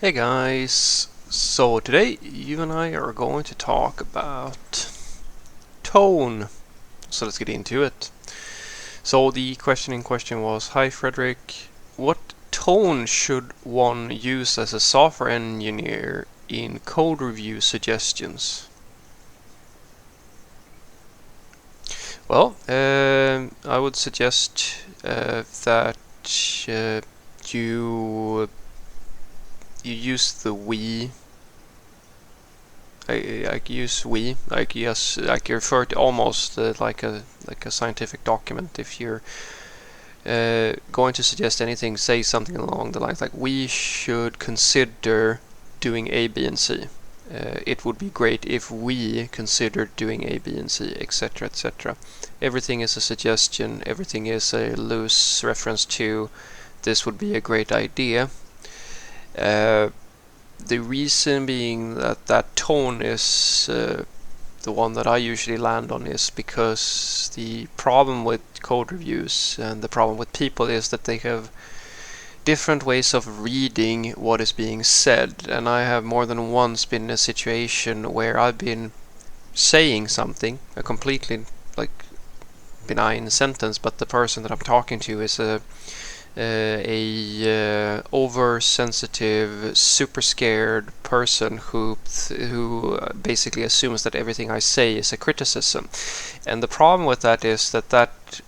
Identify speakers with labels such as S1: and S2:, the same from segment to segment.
S1: Hey guys, so today you and I are going to talk about tone. So let's get into it. So the question in question was, hi Frederick, what tone should one use as a software engineer in code review suggestions? Well, I would suggest that you you use the we. I use we, like yes, like you refer to almost like a scientific document. If you're going to suggest anything, say something along the lines like we should consider doing A, B, and C. It would be great if we considered doing A, B, and C, etc., etc. Everything is a suggestion. Everything is a loose reference to this would be a great idea. The reason being that that tone is the one that I usually land on is because the problem with code reviews and the problem with people is that they have different ways of reading what is being said, and I have more than once been in a situation where I've been saying something, a completely like benign sentence, but the person that I'm talking to is a oversensitive, super scared person who basically assumes that everything I say is a criticism. And the problem with that is that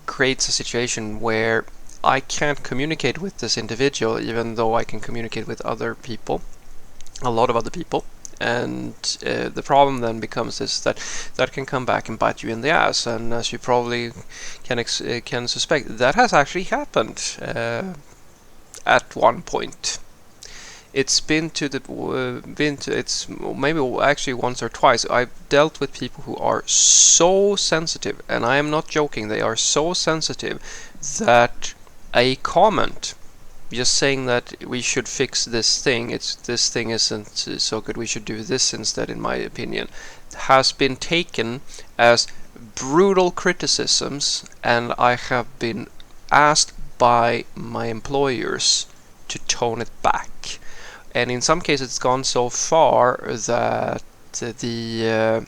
S1: creates a situation where I can't communicate with this individual, even though I can communicate with other people, a lot of other people. And the problem then becomes is that can come back and bite you in the ass. And as you probably can suspect, that has actually happened at one point. It's it's maybe actually once or twice. I've dealt with people who are so sensitive, and I am not joking. They are so sensitive that a comment just saying that we should fix this thing, this thing isn't so good, we should do this instead, in my opinion, has been taken as brutal criticisms, and I have been asked by my employers to tone it back. And in some cases it's gone so far that the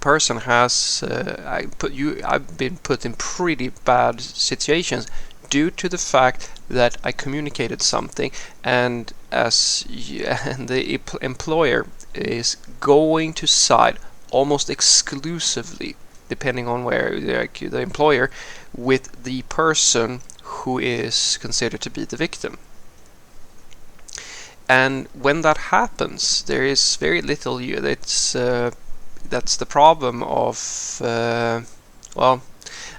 S1: person has I've been put in pretty bad situations due to the fact that I communicated something, and and the employer is going to side almost exclusively, depending on where the employer, with the person who is considered to be the victim. And when that happens, there is very little. That's the problem of well,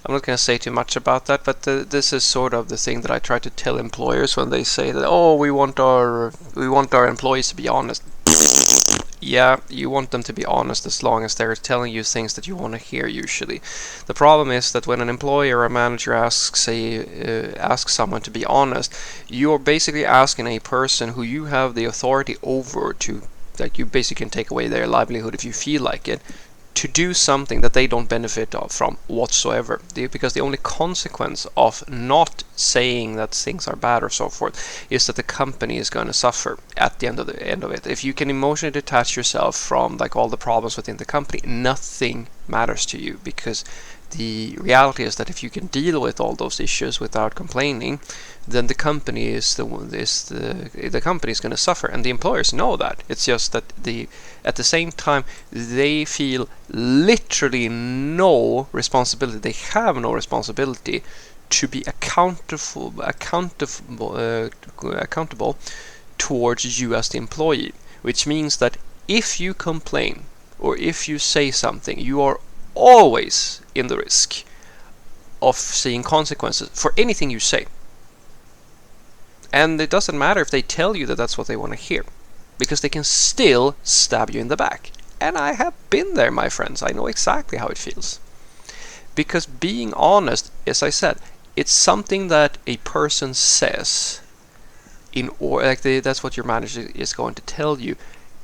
S1: I'm not going to say too much about that, but this is sort of the thing that I try to tell employers when they say that, oh, we want our employees to be honest. Yeah, you want them to be honest as long as they're telling you things that you want to hear usually. The problem is that when an employer or a manager asks someone to be honest, you're basically asking a person who you have the authority over to, like, you basically can take away their livelihood if you feel like it, to do something that they don't benefit from whatsoever. Because the only consequence of not saying that things are bad or so forth is that the company is going to suffer at the end of it. If you can emotionally detach yourself from like all the problems within the company, nothing matters to you, because the reality is that if you can deal with all those issues without complaining, then the company is the company is going to suffer, and the employers know that. It's just that at the same time they feel literally no responsibility. They have no responsibility to be accountable towards you as the employee, which means that if you complain or if you say something, you are always in the risk of seeing consequences for anything you say. And it doesn't matter if they tell you that that's what they want to hear, because they can still stab you in the back. And I have been there, my friends. I know exactly how it feels. Because being honest, as I said, it's something that a person says that's what your manager is going to tell you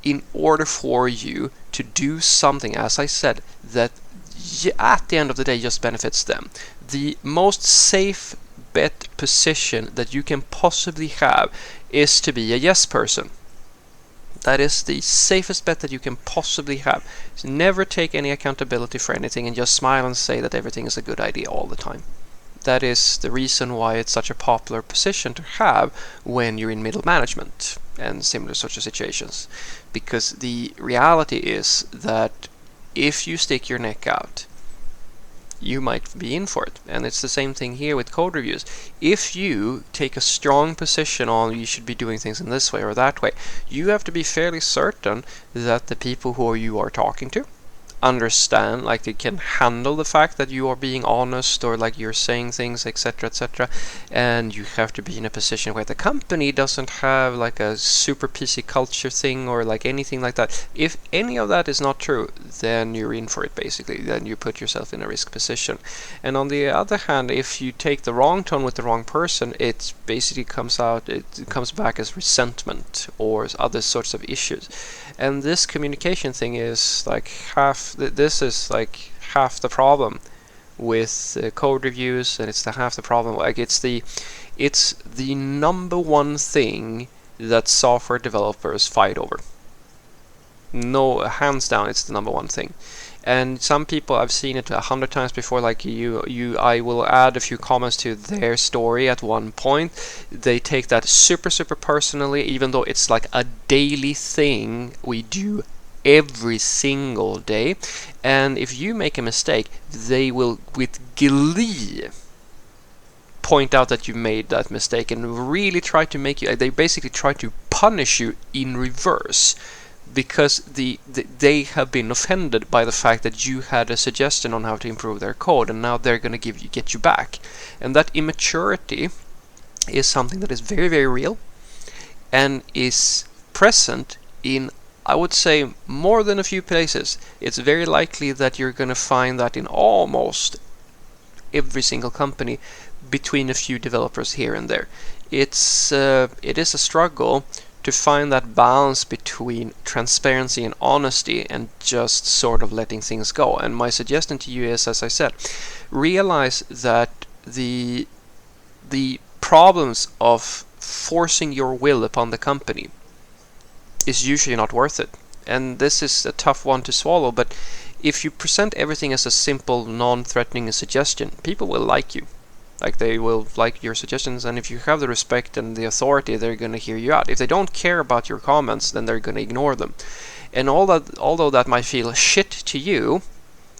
S1: in order for you to do something, as I said, that at the end of the day just benefits them. The most safe bet position that you can possibly have is to be a yes person. That is the safest bet that you can possibly have. So never take any accountability for anything and just smile and say that everything is a good idea all the time. That is the reason why it's such a popular position to have when you're in middle management and similar sorts of situations. Because the reality is that if you stick your neck out, you might be in for it. And it's the same thing here with code reviews. If you take a strong position on you should be doing things in this way or that way, you have to be fairly certain that the people who you are talking to understand, like they can handle the fact that you are being honest or like you're saying things, etc., etc. And you have to be in a position where the company doesn't have like a super PC culture thing or like anything like that. If any of that is not true, then you're in for it basically. Then you put yourself in a risk position. And on the other hand, if you take the wrong tone with the wrong person, it basically comes back as resentment or other sorts of issues. And this communication thing is like this is like half the problem with code reviews, and it's half the problem. Like it's the number one thing that software developers fight over. No, hands down, it's the number one thing. And some people, I've seen it 100 times before, like I will add a few comments to their story at one point. They take that super personally, even though it's like a daily thing we do every single day. And if you make a mistake, they will with glee point out that you made that mistake and really try to make you, they basically try to punish you in reverse, because they have been offended by the fact that you had a suggestion on how to improve their code, and now they're going to get you back. And that immaturity is something that is very real and is present in, I would say, more than a few places. It's very likely that you're going to find that in almost every single company between a few developers here and there. It is a struggle to find that balance between transparency and honesty and just sort of letting things go. And my suggestion to you is, as I said, realize that the problems of forcing your will upon the company is usually not worth it. And this is a tough one to swallow, but if you present everything as a simple, non-threatening suggestion, people will like you. Like, they will like your suggestions, and if you have the respect and the authority, they're going to hear you out. If they don't care about your comments, then they're going to ignore them. And although that might feel shit to you,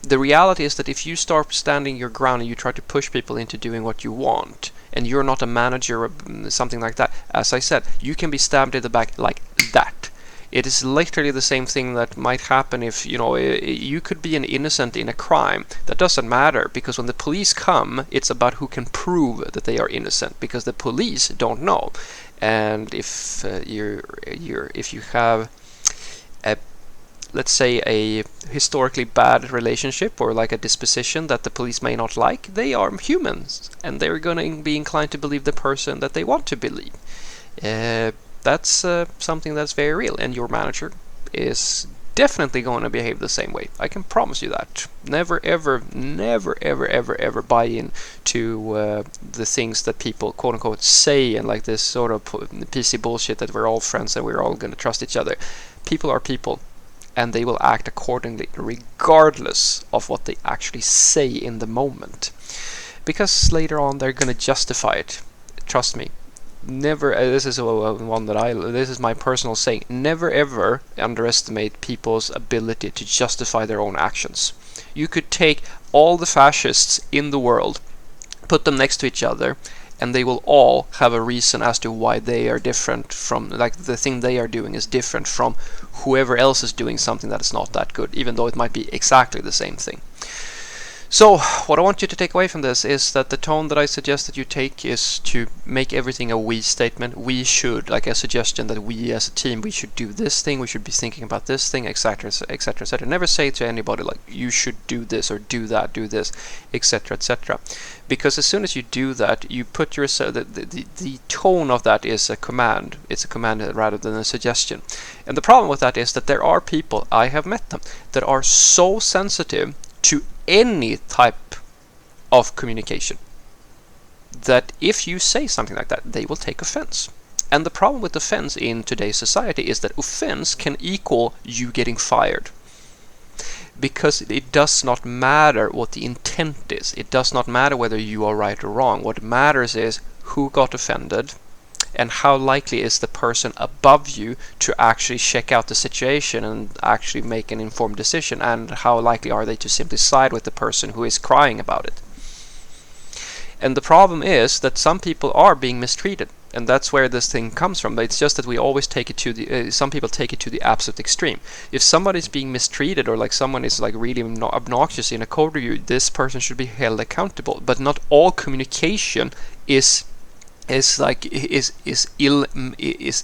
S1: the reality is that if you start standing your ground and you try to push people into doing what you want, and you're not a manager or something like that, as I said, you can be stabbed in the back like that. It is literally the same thing that might happen if, you could be an innocent in a crime. That doesn't matter, because when the police come, it's about who can prove that they are innocent, because the police don't know. And if if you have let's say a historically bad relationship or like a disposition that the police may not like, they are humans and they're going to be inclined to believe the person that they want to believe. That's something that's very real, and your manager is definitely going to behave the same way. I can promise you that. Never ever buy in to the things that people quote unquote say, and like this sort of PC bullshit that we're all friends and we're all going to trust each other. People are people, and they will act accordingly regardless of what they actually say in the moment, because later on they're going to justify it. Trust me. Never, this is this is my personal saying, never ever underestimate people's ability to justify their own actions. You could take all the fascists in the world, put them next to each other, and they will all have a reason as to why they are different from, like, the thing they are doing is different from whoever else is doing something that is not that good, even though it might be exactly the same thing. So, what I want you to take away from this is that the tone that I suggest that you take is to make everything a we statement. We should, like a suggestion that we as a team, we should do this thing, we should be thinking about this thing, etc., etc., etc. Never say to anybody like, you should do this or do that, do this, etc., etc. Because as soon as you do that, you put yourself, the tone of that is a command. It's a command rather than a suggestion. And the problem with that is that there are people, I have met them, that are so sensitive to any type of communication that if you say something like that, they will take offense. And the problem with offense in today's society is that offense can equal you getting fired. Because it does not matter what the intent is. It does not matter whether you are right or wrong. What matters is who got offended and how likely is the person above you to actually check out the situation and actually make an informed decision, and how likely are they to simply side with the person who is crying about it. And the problem is that some people are being mistreated, and that's where this thing comes from. But it's just that we always take it to the some people take it to the absolute extreme. If somebody's being mistreated, or like someone is like really obnoxious in a code review, this person should be held accountable. But not all communication is ill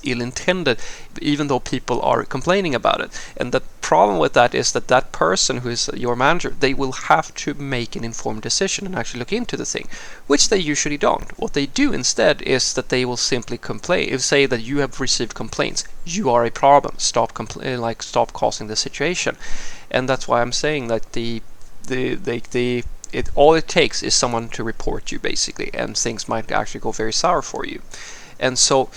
S1: intended, even though people are complaining about it. And the problem with that is that that person who is your manager, they will have to make an informed decision and actually look into the thing, which they usually don't. What they do instead is that they will simply complain, say that you have received complaints, you are a problem, stop causing the situation. And that's why I'm saying that all it takes is someone to report you, basically, and things might actually go very sour for you. And so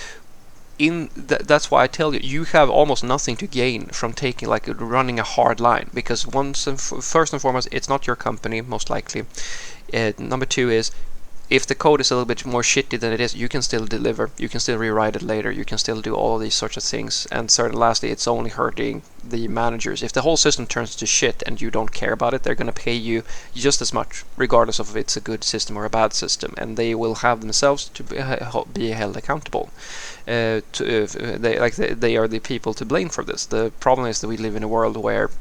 S1: that's why I tell you, you have almost nothing to gain from running a hard line, because first and foremost, it's not your company, most likely. Number two is, if the code is a little bit more shitty than it is, you can still deliver, you can still rewrite it later, you can still do all of these sorts of things. And lastly, it's only hurting the managers. If the whole system turns to shit and you don't care about it, they're going to pay you just as much, regardless of if it's a good system or a bad system, and they will have themselves to be held accountable. They are the people to blame for this. The problem is that we live in a world where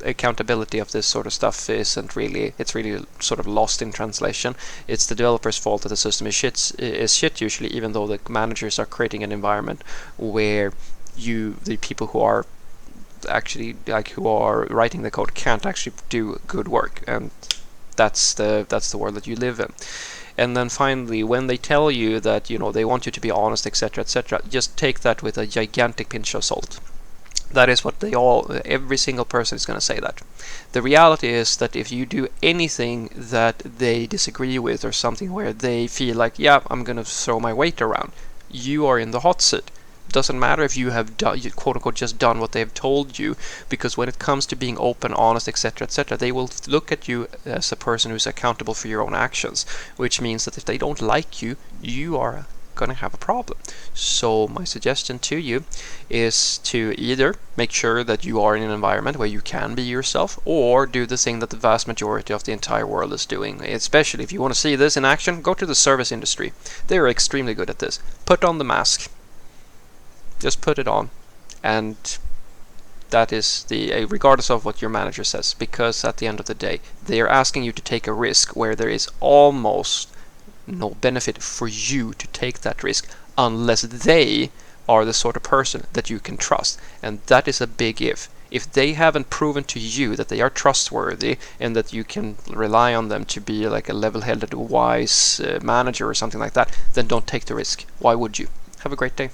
S1: accountability of this sort of stuff it's really sort of lost in translation. It's the developer's fault that the system is shit usually, even though the managers are creating an environment where the people who are actually who are writing the code can't actually do good work, and that's the world that you live in. And then finally, when they tell you that they want you to be honest, etc., etc., just take that with a gigantic pinch of salt. That is what every single person is going to say that. The reality is that if you do anything that they disagree with, or something where they feel like, yeah, I'm going to throw my weight around, you are in the hot seat. Doesn't matter if you have quote unquote just done what they've told you, because when it comes to being open, honest, etc., etc., they will look at you as a person who's accountable for your own actions, which means that if they don't like you, you are going to have a problem. So my suggestion to you is to either make sure that you are in an environment where you can be yourself, or do the thing that the vast majority of the entire world is doing. Especially if you want to see this in action, go to the service industry. They are extremely good at this. Put on the mask. Just put it on, and that is regardless of what your manager says, because at the end of the day, they are asking you to take a risk where there is almost no benefit for you to take that risk, unless they are the sort of person that you can trust. And that is a big if. If they haven't proven to you that they are trustworthy and that you can rely on them to be like a level-headed, wise manager or something like that, then don't take the risk. Why would you? Have a great day.